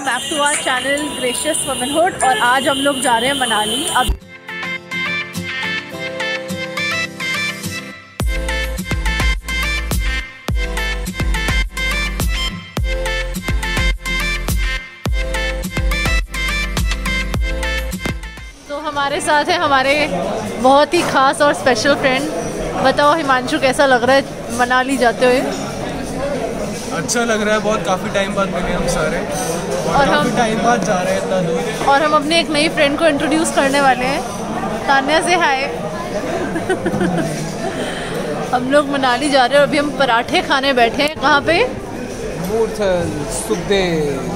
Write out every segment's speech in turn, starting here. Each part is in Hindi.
Welcome back to our channel gracious womanhood. और आज हम लोग जा रहे हैं मनाली। अब तो हमारे साथ है हमारे बहुत ही खास और स्पेशल फ्रेंड। बताओ हिमांशु, कैसा लग रहा है मनाली जाते हुए? अच्छा लग रहा है बहुत, काफ़ी टाइम बाद मिले हम सारे और काफ़ी टाइम बाद जा रहे हैं इतना दूर। और हम अपने एक नई फ्रेंड को इंट्रोड्यूस करने वाले हैं। तान्या से हाय। हम लोग मनाली जा रहे हैं और अभी हम पराठे खाने बैठे हैं। कहाँ पे? Murthal Sukhdev.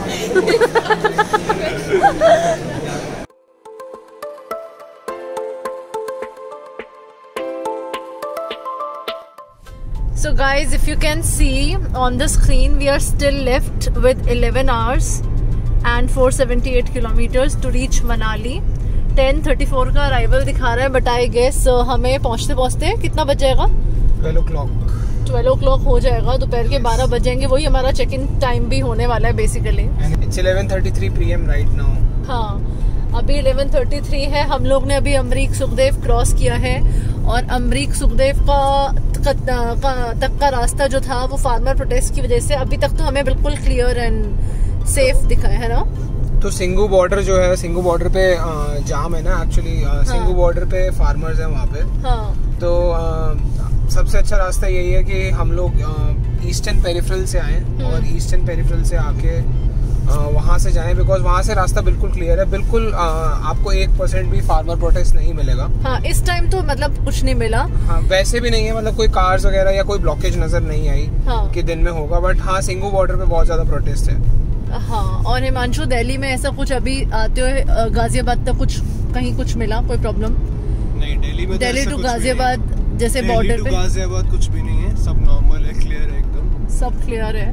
So guys, if you can see on the screen, we are still left with 11 hours and 478 kilometers to reach Manali. 10:34 का अराइवल दिखा रहा है, बट आई गेस हमें पहुंचते पहुंचते कितना बज जाएगा? 12 o'clock। 12 o'clock हो जाएगा। दोपहर के 12 बजेंगे। वही हमारा चेक इन टाइम भी होने वाला है basically. It's 11:33 PM right now। हाँ, अभी 11:33 है। हम लोग ने अभी अमरीक सुखदेव क्रॉस किया है और अमरीक सुखदेव तक का रास्ता जो था वो फार्मर प्रोटेस्ट की वजह से अभी तक तो हमें बिल्कुल क्लियर एंड सेफ दिखा है ना। तो सिंगू बॉर्डर जो है, सिंगू बॉर्डर पे जाम है ना एक्चुअली। सिंगू बॉर्डर पे फार्मर्स है वहाँ पे। हाँ। तो सबसे अच्छा रास्ता यही है कि हम लोग ईस्टर्न पेरिफेरल से आए और ईस्टर्न पेरिफेरल से आके वहाँ से जाएं, बिकॉज वहाँ से रास्ता बिल्कुल क्लियर है। बिल्कुल आपको 1% भी फार्मर प्रोटेस्ट नहीं मिलेगा। हाँ, इस टाइम तो मतलब कुछ नहीं मिला। हाँ, वैसे भी नहीं है, मतलब कोई कार्स वगैरह या कोई ब्लॉकेज नजर नहीं आई। हाँ। कि दिन में होगा, बट हाँ सिंगू बॉर्डर पे बहुत ज्यादा प्रोटेस्ट है। हाँ, और हिमांशु दिल्ली में ऐसा कुछ अभी आते हुए गाजियाबाद तक कुछ कहीं कुछ मिला कोई प्रॉब्लम? नहीं, दिल्ली में दिल्ली टू गाजियाबाद जैसे बॉर्डर पे गाजियाबाद कुछ भी नहीं है, सब नॉर्मल है, क्लियर है एकदम, सब क्लियर है।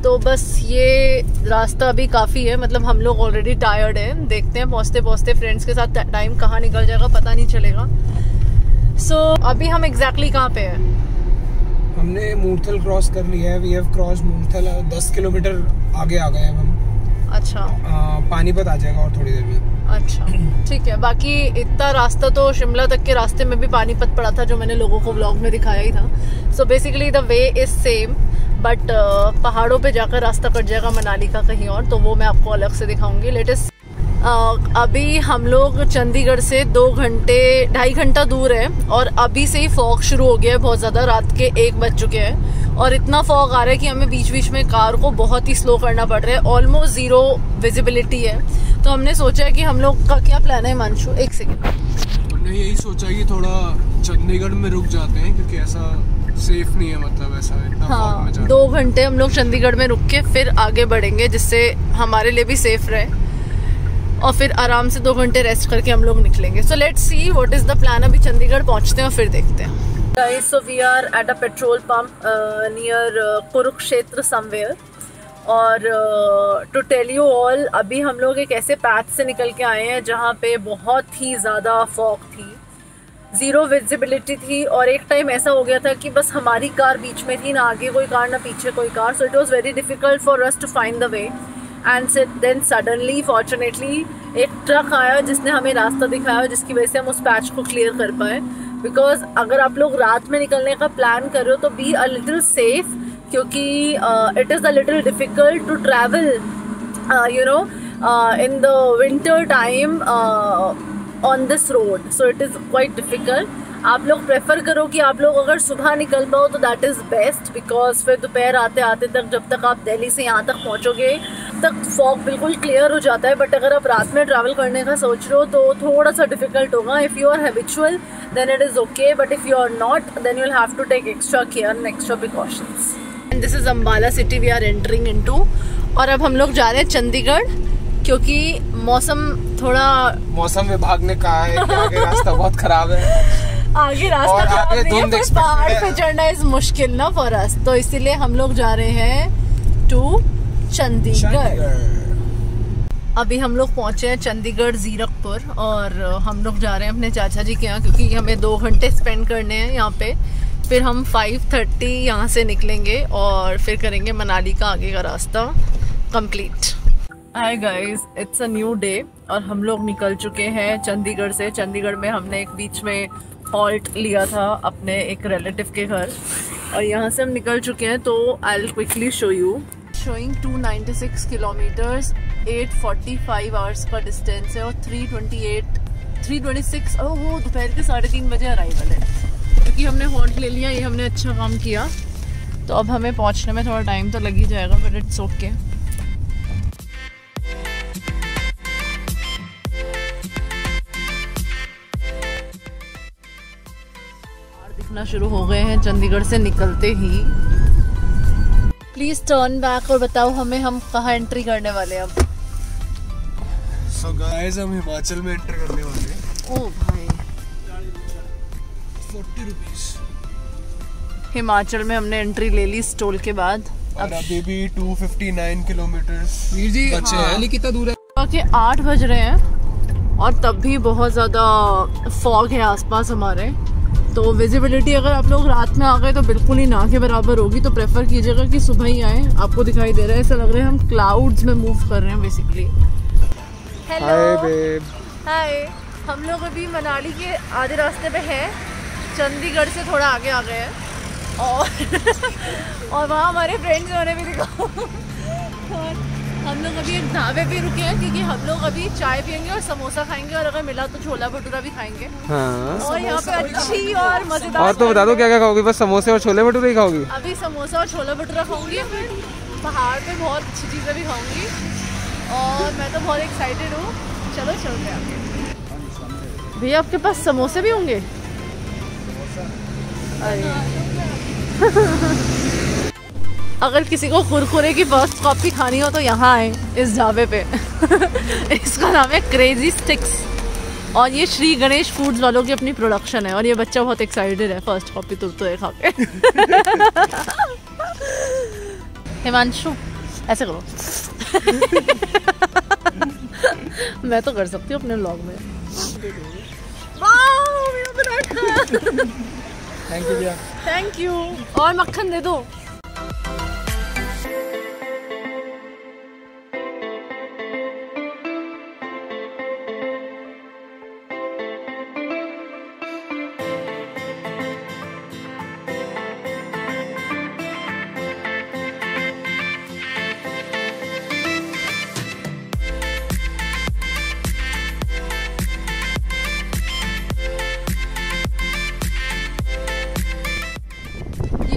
तो बस ये रास्ता अभी काफी है, मतलब हम लोग ऑलरेडी टायर्ड हैं। देखते हैं पहुंचते पहुंचते फ्रेंड्स के साथ टाइम कहाँ निकल जाएगा पता नहीं चलेगा। सो अभी हम एग्जैक्टली कहाँ पे हैं? हमने मूर्थल क्रॉस कर लिया है। We have cross Murthal. 10 kilometre आगे आ गए अब हम। अच्छा। पानीपत आ जाएगा और थोड़ी देर में। अच्छा, ठीक है। बाकी इतना रास्ता तो शिमला तक के रास्ते में भी पानीपत पड़ा था, जो मैंने लोगों को व्लॉग में दिखाया ही था। So basically the way is same, but पहाड़ों पे जाकर रास्ता कट जाएगा मनाली का कहीं और, तो वो मैं आपको अलग से दिखाऊंगी। लेटेस्ट अभी हम लोग चंडीगढ़ से 2-2.5 घंटा दूर है और अभी से ही फॉग शुरू हो गया है बहुत ज़्यादा। रात के 1 बज चुके हैं और इतना फॉग आ रहा है कि हमें बीच बीच में कार को बहुत ही स्लो करना पड़ रहा है। ऑलमोस्ट 0 विजिबिलिटी है। तो हमने सोचा है कि हम लोग का क्या प्लान है हिमांशु? 1 सेकेंड। हमने यही सोचा कि थोड़ा चंडीगढ़ में रुक जाते हैं, क्योंकि ऐसा सेफ नहीं है, मतलब ऐसा इतना फॉग में जाना। 2 घंटे हम लोग चंडीगढ़ में रुक के फिर आगे बढ़ेंगे, जिससे हमारे लिए भी सेफ रहे, और फिर आराम से 2 घंटे रेस्ट करके हम लोग निकलेंगे। So let's see what is the plan. अभी चंडीगढ़ पहुंचते हैं और फिर देखते हैं। Guys, so we are at a petrol pump near Kurukshetra somewhere. और टू टेल यू ऑल, अभी हम लोग एक ऐसे पैथ से निकल के आए हैं जहाँ पे बहुत ही ज़्यादा फॉग थी, 0 विजिबिलिटी थी, और एक टाइम ऐसा हो गया था कि बस हमारी कार बीच में थी, ना आगे कोई कार ना पीछे कोई car. So it was very difficult for us to find the way. And then suddenly fortunately एक ट्रक आया जिसने हमें रास्ता दिखाया, जिसकी वजह से हम उस पैच को क्लियर कर पाए। बिकॉज अगर आप लोग रात में निकलने का प्लान कर रहे हो तो बी अ लिटिल सेफ, क्योंकि it is a little difficult to travel you know in the winter time on this road. So it is quite difficult. आप लोग प्रेफर करो कि आप लोग अगर सुबह निकल पाओ तो दैट इज़ बेस्ट, बिकॉज फिर दोपहर आते आते तक, जब तक आप दिल्ली से यहाँ तक पहुँचोगे तक फॉग बिल्कुल क्लियर हो जाता है। बट अगर आप रात में ट्रैवल करने का सोच रहे हो तो थोड़ा सा डिफिकल्ट होगा। If you are habitual then it is okay, but if you are not then you will have to take extra care and extra precautions. And this is Ambala city we are entering into. और अब हम लोग जा रहे हैं चंडीगढ़, क्योंकि मौसम विभाग ने कहा है कि आगे रास्ता बहुत खराब है। आगे रास्ता खराब नहीं है, पर पहाड़ पे चढ़ना इज मुश्किल ना फॉर अस, तो इसीलिए हम लोग जा रहे हैं टू चंडीगढ़। अभी हम लोग पहुंचे हैं चंडीगढ़ जीरकपुर, और हम लोग जा रहे हैं अपने चाचा जी के यहाँ, क्योंकि हमें 2 घंटे स्पेंड करने हैं यहाँ पे। फिर हम 5:30 यहाँ से निकलेंगे और फिर करेंगे मनाली का आगे का रास्ता। Complete. Hi guys, it's a new day और हम लोग निकल चुके हैं चंडीगढ़ से। चंडीगढ़ में हमने एक बीच में हॉल्ट लिया था अपने एक रिलेटिव के घर और यहाँ से हम निकल चुके हैं। तो I will quickly show you. Showing 296 kilometres, 845 hours का डिस्टेंस है और 326 वो दोपहर के 3:30 बजे अराइवल है। क्योंकि हमने हॉल्ट ले लिया, ये हमने अच्छा काम किया। तो अब हमें पहुँचने में थोड़ा टाइम तो लग ही जाएगा, बट इट्स ओके। दिखना शुरू हो गए हैं चंडीगढ़ से निकलते ही। प्लीज टर्न बैक और बताओ हमें हम कहाँ एंट्री करने वाले हैं अब। So guys, हम हिमाचल में एंटर करने वाले हैं। ओ भाई 40 रुपीस। हिमाचल में हमने एंट्री ले ली स्टोल के बाद। और अभी भी 259 किलोमीटर बचे हैं। लेकिन कितना दूर है? के 8 बज रहे हैं और तब भी बहुत ज़्यादा फॉग है आसपास हमारे। तो विजिबिलिटी अगर आप लोग रात में आ गए तो बिल्कुल ही ना के बराबर होगी। तो प्रेफर कीजिएगा कि सुबह ही आए। आपको दिखाई दे रहा है, ऐसा लग रहा है हम क्लाउड्स में मूव कर रहे हैं बेसिकली। हेलो, हाय बेब। हाय। हम लोग अभी मनाली के आधे रास्ते पे हैं, चंडीगढ़ से थोड़ा आगे आ गए हैं और वहाँ हमारे फ्रेंड्स होने भी दिखाओ। और हम लोग अभी एक ढाबे पे रुके हैं क्योंकि हम लोग अभी चाय पियेंगे और समोसा खाएंगे और अगर मिला तो छोला भटूरा भी खाएंगे। हाँ। और यहाँ पे अच्छी और मजेदार। और तो बता दो क्या क्या खाओगी? बस समोसे और छोले भटूरे ही खाओगी? अभी समोसा और छोला भटूरा खाऊंगी, फिर पहाड़ पे बहुत अच्छी चीज़ें भी खाऊंगी और मैं तो बहुत एक्साइटेड हूँ। चलो चलते हैं आगे। भैया आपके पास समोसे भी होंगे? अगर किसी को कुरकुरे की फर्स्ट कॉपी खानी हो तो यहाँ आए इस ढाबे पे। इसका नाम है क्रेजी स्टिक्स और ये श्री गणेश फूड्स वालों की अपनी प्रोडक्शन है। और ये बच्चा बहुत एक्साइटेड है फर्स्ट कॉपी तुरते खा के। हिमांशु ऐसे करो। मैं तो कर सकती हूँ अपने व्लॉग में। थैंक यू भैया। Thank you. और मक्खन दे दो।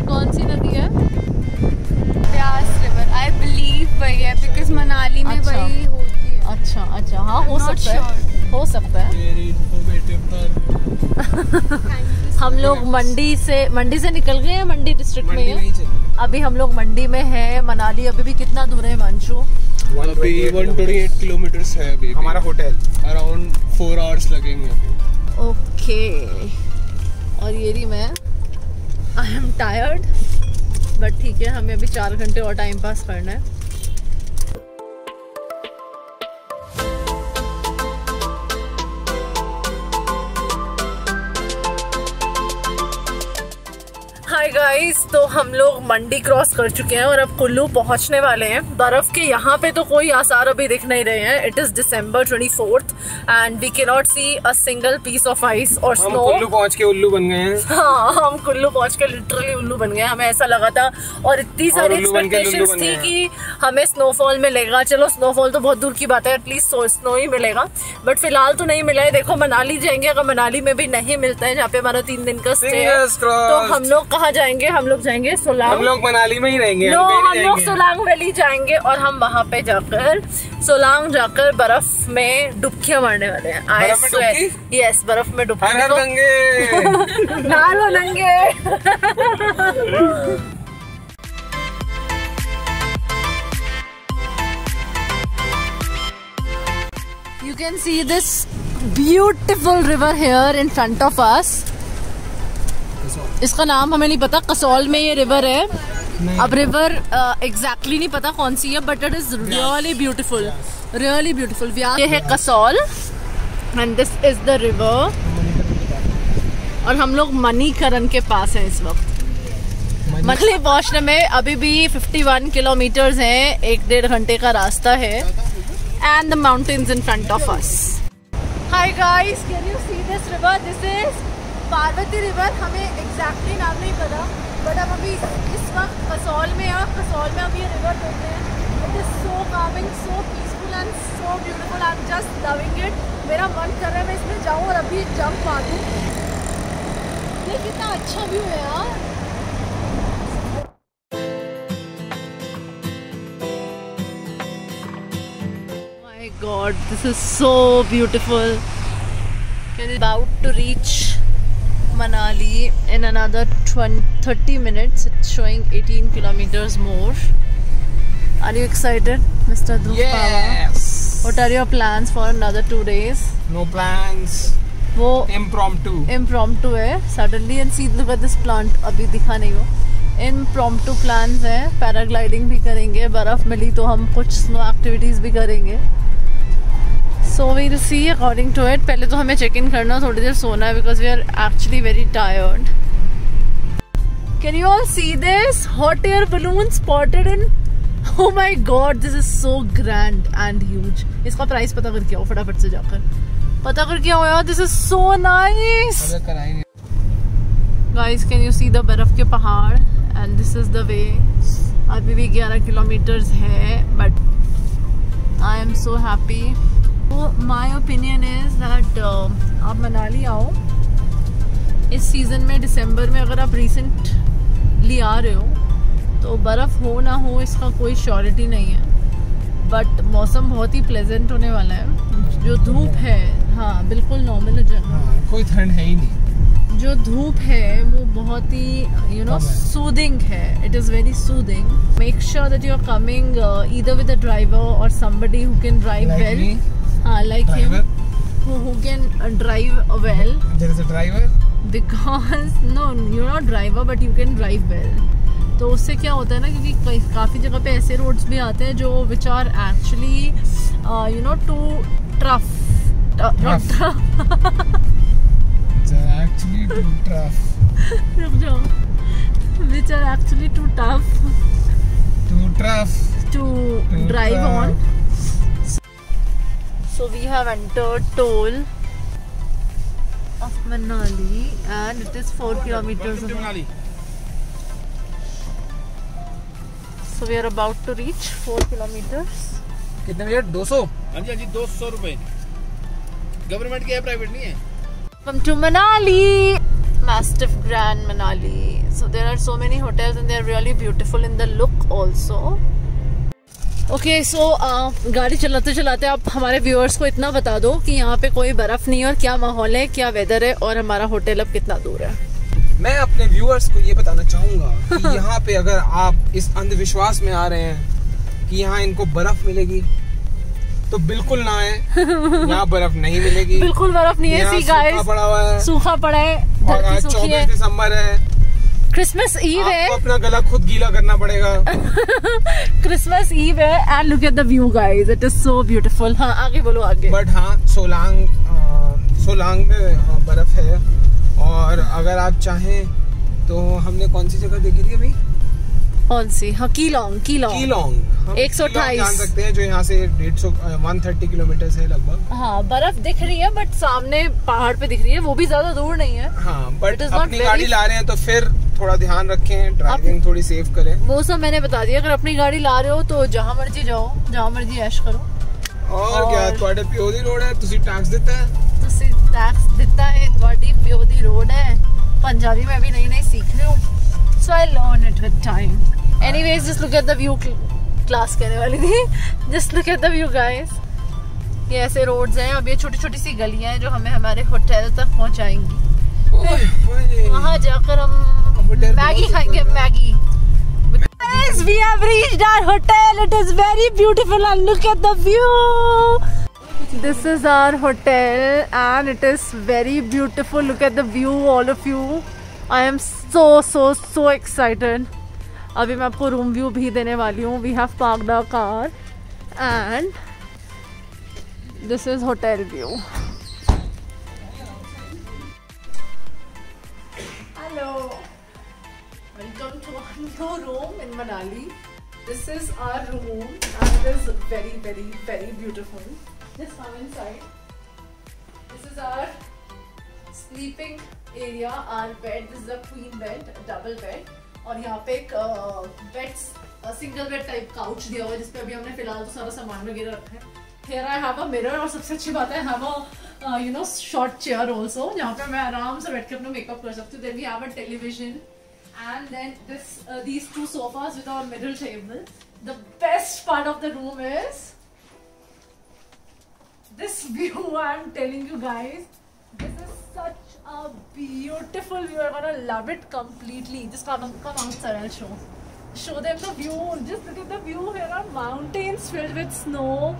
कौन सी नदी है? ब्यास रिवर, आई बिलीव वही है बिकॉज़ मनाली में अच्छा। वही होती है। अच्छा अच्छा, हाँ हो सकता है, हो सकता है। हम लोग मंडी से निकल गए हैं। मंडी डिस्ट्रिक्ट में है अभी हम लोग। मंडी में है। मनाली अभी भी कितना दूर है हिमांशु? 128 किलोमीटर है अभी हमारा होटल। अराउंड 4 आवर्स लगेंगे अभी। ओके। और ये रही मैं। आई एम टायर्ड बट ठीक है, हमें अभी 4 घंटे और टाइम पास करना है। हाय गाइस, तो हम लोग मंडी क्रॉस कर चुके हैं और अब कुल्लू पहुंचने वाले हैं। बर्फ के यहाँ पे तो कोई आसार अभी दिख नहीं रहे हैं। It is December 24th and we can not see a single piece of ice और स्नो। कुल्लू पहुंच के उल्लू बन गए हैं। हाँ, हम कुल्लू पहुंच के लिटरली उल्लू बन गए। हमें ऐसा लगा था और इतनी सारी एक्सपेक्टेशंस थी कि हमें स्नोफॉल मिलेगा। चलो स्नोफॉल तो बहुत दूर की बात है, एटलीस्ट स्नो ही मिलेगा, बट फिलहाल तो नहीं मिला है। देखो मनाली जाएंगे, अगर मनाली में भी नहीं मिलता है जहाँ पे हमारा 3 दिन का स्टे है, तो हम लोग कहाँ जाएंगे? हम लोग जाएंगे सोलांग। हम लोग मनाली में ही रहेंगे। हम लोग सोलांग वैली जाएंगे और हम वहाँ पे जाकर सोलांग जाकर बर्फ में डुबकियां मारने वाले हैं। यस, बर्फ में डुबकी। नालो नंगे। You can see this beautiful river here in front of us. इसका नाम हमें नहीं पता, कसौल में ये रिवर है। अब रिवर एग्जैक्टली नहीं पता कौन सी है, but it is really beautiful, really beautiful. ये है Kasol and this is the river और हम लोग मणिकरण के पास हैं इस वक्त। मनाली पहुंचने में अभी भी 51 किलोमीटर्स हैं, 1-1.5 घंटे का रास्ता है। And the mountains in front of us. Hi guys, can you see this river? This is Parvati river. हमें एग्जैक्टली नाम नहीं पता, बट हम अभी इस वक्त कसौल में हैं। कसौल में हम ये रिवर देख रहे हैं। It is so Kameng, so peaceful and so beautiful. I am just loving it. मेरा मन कर रहा है मैं इसमें जाऊँ और अभी जंप मार दूँ। ये कितना अच्छा व्यू है यार। My God, this is so beautiful. We're about to reach Manali in another 30 minutes. It's showing 18 kilometers more. Are you excited, Mr. Dhruv Pava? Yes. What are your plans for another 2 days? No plans. वो impromptu है suddenly and see look at this plant. अभी दिखा नहीं वो impromptu plans है। पैराग्लाइडिंग भी करेंगे, बर्फ मिली तो हम कुछ स्नो एक्टिविटीज भी करेंगे। So we'll see according to it. पहले तो हमें चेक इन करना, थोड़ी देर सोना है because we are actually very tired. Can you all see this? Hot air balloon spotted in. Oh my God, this is so grand and huge. इसका प्राइस पता करके आओ फटाफट से जाकर, पता करके आओ यार। This is so nice. Guys, can you see the बर्फ के पहाड़? And this is the way. अभी भी 11 किलोमीटर्स है, but I am so happy. So my opinion is that आप मनाली आओ इस सीज़न में, दिसंबर में। अगर आप रिसेंटली आ रहे हो तो बर्फ़ हो ना हो इसका कोई श्योरिटी नहीं है, बट मौसम बहुत ही प्लेजेंट होने वाला है। जो धूप है, हाँ बिल्कुल नॉर्मल है, कोई ठंड है ही नहीं। जो धूप है वो बहुत ही यू नो सूदिंग है। It is very soothing. Make sure that you are coming either with a driver और somebody who can drive well. Like him, who can drive well. There is a driver. Because no, you're not driver, but you can drive well. तो उससे क्या होता है ना, क्योंकि काफ़ी जगह पे ऐसे रोड्स भी आते हैं जो which are actually you know too tough. Not tough. It's actually too tough. रुक जाओ। Which are actually too tough. Too tough. To drive on. So we have entered toll of Manali and it is 4 kilometers away. So we are about to reach 4 kilometers. कितने भैया? 200? हाँ जी 200 रुपए। गवर्नमेंट की है, प्राइवेट नहीं है। Welcome to Manali, Mastiff Grand Manali. So there are so many hotels and they are really beautiful in the look also. Okay so गाड़ी चलाते चलाते आप हमारे व्यूअर्स को इतना बता दो कि यहाँ पे कोई बर्फ नहीं है और क्या माहौल है, क्या वेदर है और हमारा होटल अब कितना दूर है। मैं अपने व्यूअर्स को ये बताना चाहूंगा कि यहाँ पे अगर आप इस अंधविश्वास में आ रहे हैं कि यहाँ इनको बर्फ मिलेगी तो बिल्कुल ना है। यहाँ बर्फ नहीं मिलेगी, बिल्कुल बर्फ नहीं है। सूखा पड़ा हुआ है, सूखा पड़ा है, और आज 24 दिसंबर है, क्रिसमस ईव है, अपना गला खुद गीला करना पड़ेगा। क्रिसमस ईव है and look at the view guys, it is so beautiful. हाँ आगे बोलो आगे। बट हाँ सोलांग में बर्फ है, और अगर आप चाहें तो हमने कौन सी जगह देखी थी अभी? कौन सी? हाँ कीलोंग 128 जान सकते हैं, जो यहाँ से 130 किलोमीटर है लगभग। हाँ बर्फ दिख रही है बट सामने पहाड़ पे दिख रही है, वो भी ज्यादा दूर नहीं है। हाँ बट अपनी गाड़ी ला रहे हैं तो फिर थोड़ा ध्यान रखें, ड्राइविंग थोड़ी सेफ करें। वो सब मैंने बता दिया। अगर अपनी गाड़ी ला रहे हो तो जहाँ मर्जी जाओ, जहाँ मर्जी ऐश करो। और क्या ਤੁਹਾਡੇ ਪਿਓ ਦੀ रोड है, ਤੁਸੀਂ टैक्स ਦਿੱਤਾ है? ਤੁਸੀਂ टैक्स ਦਿੱਤਾ है, ਤੁਹਾਡੀ ਪਿਓ ਦੀ रोड है। पंजाबी में अभी नई सीख रही हूँ, so I learn it with time. Anyways, just look at the view. Class कहने वाली थी। Just look at the view guys. ये ऐसे रोड्स हैं, अब ये छोटी छोटी सी गलियां हैं जो हमें हमारे होटल तक पहुंचाएंगी। वहाँ जाकर हम मैगी खाएंगे, Maggi. Guys, we have reached our hotel. It is very beautiful and look at the view. This is our hotel and it is very beautiful. Look at the view, all of you. I am so excited. अभी मैं आपको रूम व्यू भी देने वाली हूँ। We have parked our car and this is hotel view. Hello. Welcome to new room in Manali. This is our room and it is very, very, very beautiful. Just come inside. This is our sleeping area, our bed. This is a queen bed, a double bed. और यहाँ पे एक सिंगल बेड टाइप काउच दिया हुआ है जिसपे अभी हमने फिलहाल तो सारा सामान वगैरह रखा है. Here I have a mirror और सबसे अच्छी बात है I have a short chair also जहाँ पे मैं आराम से बैठ के अपना मेकअप कर सकती हूँ. Then we have a television and then these two sofas with our middle table. The best part of the room is this view. I'm telling you guys, this is such a beautiful view. You're gonna love it completely. Just come outside, I'll show them the view. Just look at the view. Here are mountains filled with snow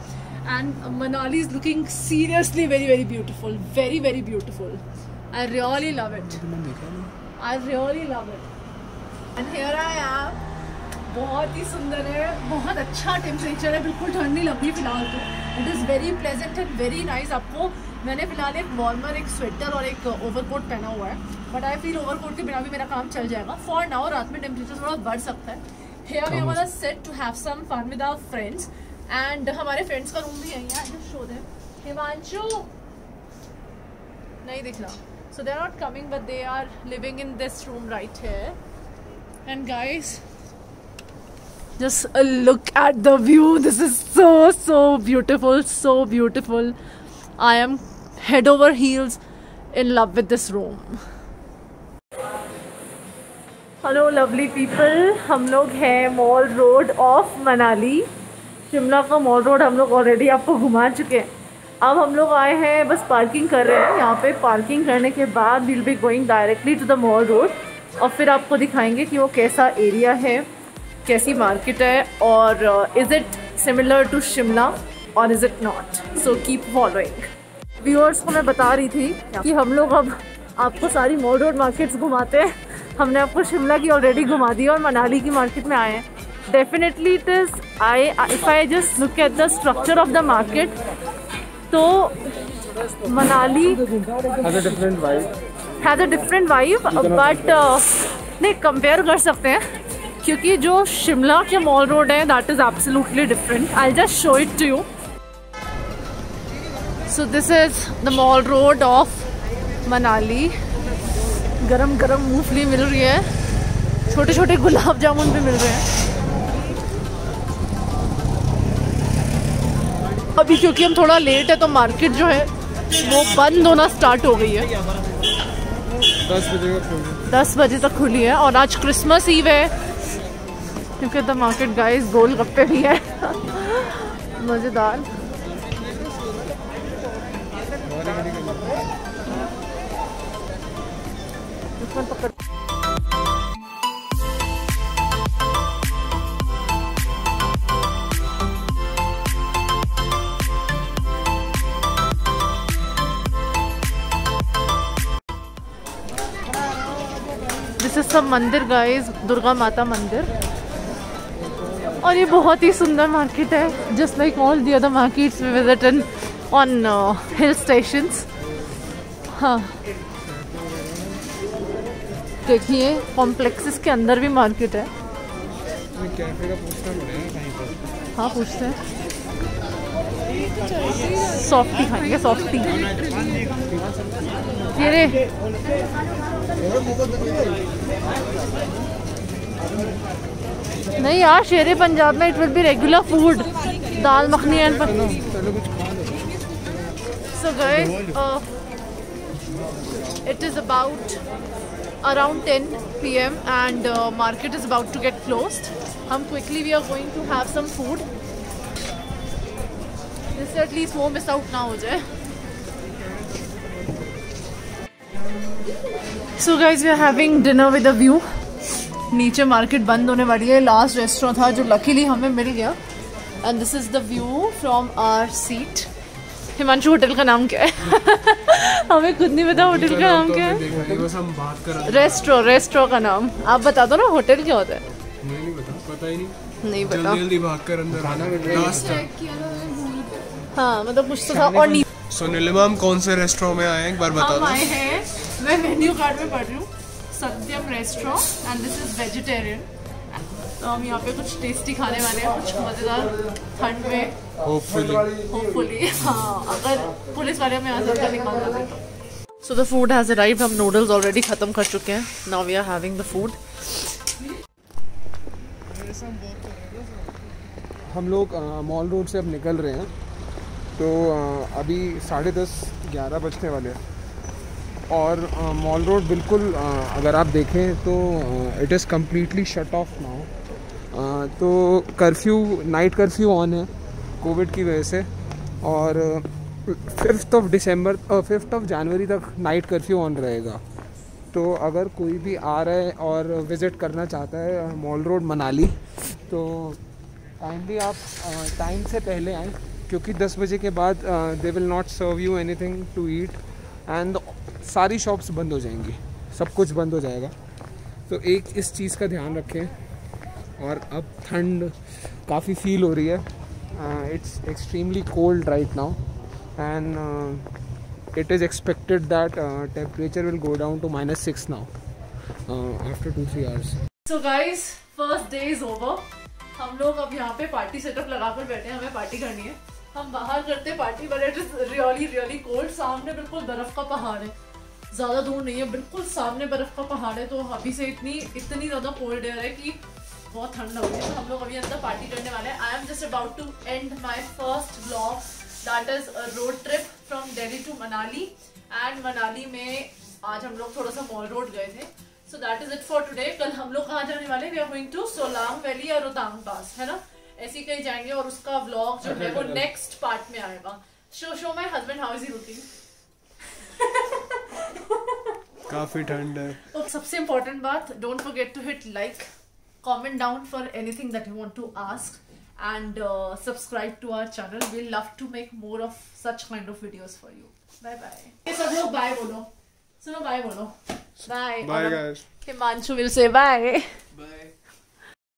and Manali is looking seriously very, very beautiful. Very, very beautiful. I really love it. I really love it. And here I am. बहुत ही सुंदर है, बहुत अच्छा टेम्परेचर है, बिल्कुल ठंड नहीं लग रही फिलहाल तो. It is very pleasant and very nice. आपको मैंने फिलहाल एक वार्मर, एक स्वेटर और एक ओवरकोट पहना हुआ है, बट आई फील ओवरकोट के बिना भी मेरा काम चल जाएगा फॉर नाउ. रात में टेम्परेचर थोड़ा बढ़ सकता है. Here we want to sit to have some fun with our friends and हमारे फ्रेंड्स का रूम भी यही है. Just show them. हिमांशु नहीं दिख रहा. So they are not coming but they are living in this room right here. And guys, just look at the view. This is so beautiful, so beautiful. I am head over heels in love with this room. Hello lovely people, हम लोग हैं mall road of Manali. Shimla का मॉल रोड हम लोग ऑलरेडी आपको घुमा चुके हैं. अब हम लोग आए हैं, बस पार्किंग कर रहे हैं. यहाँ पे पार्किंग करने के बाद we'll be going directly to the mall road और फिर आपको दिखाएंगे कि वो कैसा एरिया है, कैसी मार्केट है और is it similar to Shimla और is it not. So keep following. Viewers को मैं बता रही थी कि हम लोग अब आपको सारी मॉल रोड मार्केट्स घुमाते हैं. हमने आपको शिमला की ऑलरेडी घुमा दी और मनाली की मार्केट में आए हैं. Definitely it is if I just look at the structure of the market तो Manali has a different vibe but नहीं कंपेयर कर सकते हैं क्योंकि जो शिमला के मॉल रोड है that is absolutely different. I just show it to you. So this is the mall road of Manali. गरम गरम मूंगफली मिल रही है, छोटे छोटे गुलाब जामुन भी मिल रहे हैं. अभी क्योंकि हम थोड़ा लेट है तो मार्केट जो है वो बंद होना स्टार्ट हो गई है. 10 बजे तक खुली है और आज क्रिसमस ईव है. क्योंकि द मार्केट गाइस गोलगप्पे भी है मज़ेदार. दिस इज सब मंदिर गाइस, दुर्गा माता मंदिर. और ये बहुत ही सुंदर मार्केट है, just like all the other markets we visit in on hill stations. हाँ देखिए, कॉम्प्लेक्सेस के अंदर भी मार्केट है. कैफे का पूछना पड़ेगा कहीं पर. हाँ पूछते हैं. सॉफ्टी खाएंगे, सॉफ्टी. ये रे नहीं यार, शेरे पंजाब में it will be regular food. Dal makhani and so guys it is about around 10 PM and market is about to get closed. हम quickly we are going to have some food. जिससे at least वो miss out ना हो जाए. So guys we are having dinner with a view. नीचे मार्केट बंद होने वाली है. लास्ट रेस्टोरेंट था जो लकीली हमें मिल गया. And this is the view from our seat. Himanshu hotel का नाम क्या है? हमें खुद नहीं पता होटल का नाम क्या है. रेस्ट्रो का नाम आप बता दो ना. होटल क्या होता है? नहीं पता ही नहीं पता. जल्दी भाग कर अंदर आना. हाँ मतलब कुछ तो था. और सो नीलिमा हम कौन से रेस्टोरेंट में आए हैं एक बार बता दो. आए हैं, मैं मेन्यू कार्ड में पढ़ रही हूँ. Satyam restaurant and this is vegetarian तो हम यहाँ पे कुछ टेस्टी खाने वाले हैं, कुछ मज़ेदार ठंड में होपफुली। हाँ, अगर पुलिस वाले हमें यहाँ से निकाल देते तो। So the food has arrived. हम noodles already ख़त्म कर चुके हैं. Now we are having the food. हम लोग मॉल रोड से अब निकल रहे हैं, तो अभी 10:30-11 बजने वाले हैं और मॉल रोड बिल्कुल अगर आप देखें तो it is completely shut off now. तो कर्फ्यू, नाइट कर्फ्यू ऑन है कोविड की वजह से, और 5th of जनवरी तक नाइट कर्फ्यू ऑन रहेगा। तो अगर कोई भी आ रहा है और विज़िट करना चाहता है मॉल रोड मनाली, तो काइंडली आप टाइम से पहले आएँ, क्योंकि 10 बजे के बाद they will not serve you anything to eat and सारी शॉप्स बंद हो जाएंगी, सब कुछ बंद हो जाएगा। तो एक इस चीज़ का ध्यान रखें। और अब ठंड काफ़ी फील हो रही है, it's extremely cold right now and it is expected that temperature will go down to -6 now after 2-3 hours. So guys, first day is over. हम लोग अब यहाँ पे पार्टी सेटअप लगाकर बैठे हैं, हमें पार्टी करनी है। हम बाहर करते party, but it is really cold. सामने बिल्कुल बर्फ का पहाड़ है, ज़्यादा दूर नहीं है, बिल्कुल सामने बर्फ का पहाड़ है। तो अभी से इतनी ज़्यादा कोल्ड एयर है कि बहुत ठंड लग रही है। तो हम लोग अभी अंदर पार्टी करने वाले हैं। I am just about to end my first blog, that is a road trip from Delhi to Manali. And Manali में आज हम लोग थोड़ा सा मॉल रोड गए थे। So that is it for today. कल हम लोग कहाँ जाने वाले हैं? We are going to Solang valley या रोहतांग पास, है ना, ऐसे ही कहीं जाएंगे और उसका व्लॉग जो है वो नेक्स्ट पार्ट में आएगा। Show my husband how is he looking. काफी ठंड है। तो सबसे इम्पोर्टेंट बात, don't forget to hit like, comment down for anything that you want to ask, and subscribe to our channel. We'll love to make more of such kind of videos for you. Bye bye. ये सब लोग bye बोलो, सुनो bye बोलो, bye. Bye guys. Himanshu will say bye. Bye.